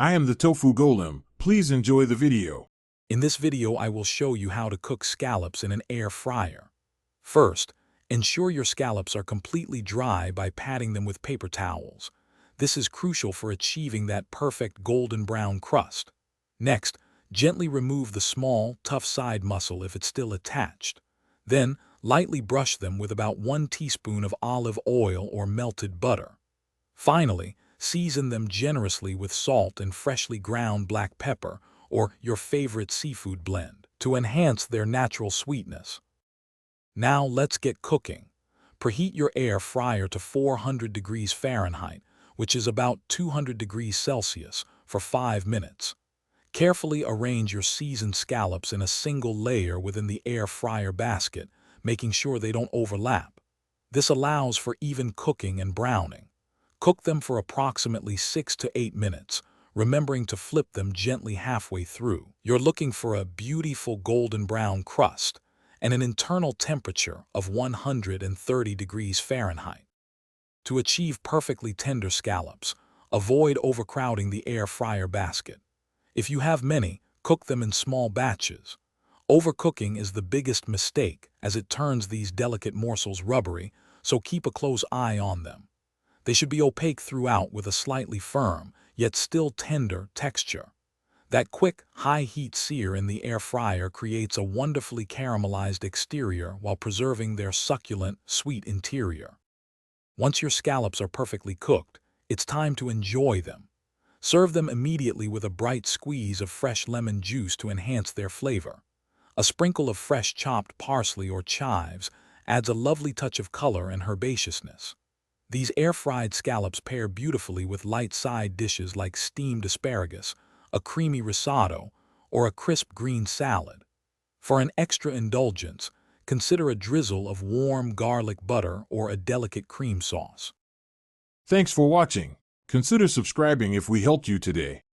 I am the Tofu Golem. Please enjoy the video. In this video, I will show you how to cook scallops in an air fryer. First, ensure your scallops are completely dry by patting them with paper towels. This is crucial for achieving that perfect golden brown crust. Next, gently remove the small, tough side muscle if it's still attached. Then, lightly brush them with about 1 teaspoon of olive oil or melted butter. Finally, season them generously with salt and freshly ground black pepper or your favorite seafood blend to enhance their natural sweetness. Now let's get cooking. Preheat your air fryer to 400 degrees Fahrenheit, which is about 200 degrees Celsius, for 5 minutes. Carefully arrange your seasoned scallops in a single layer within the air fryer basket, making sure they don't overlap. This allows for even cooking and browning. Cook them for approximately 6 to 8 minutes, remembering to flip them gently halfway through. You're looking for a beautiful golden brown crust and an internal temperature of 130 degrees Fahrenheit. To achieve perfectly tender scallops, avoid overcrowding the air fryer basket. If you have many, cook them in small batches. Overcooking is the biggest mistake as it turns these delicate morsels rubbery, so keep a close eye on them. They should be opaque throughout with a slightly firm, yet still tender texture. That quick, high-heat sear in the air fryer creates a wonderfully caramelized exterior while preserving their succulent, sweet interior. Once your scallops are perfectly cooked, it's time to enjoy them. Serve them immediately with a bright squeeze of fresh lemon juice to enhance their flavor. A sprinkle of fresh chopped parsley or chives adds a lovely touch of color and herbaceousness. These air-fried scallops pair beautifully with light side dishes like steamed asparagus, a creamy risotto, or a crisp green salad. For an extra indulgence, consider a drizzle of warm garlic butter or a delicate cream sauce. Thanks for watching. Consider subscribing if we helped you today.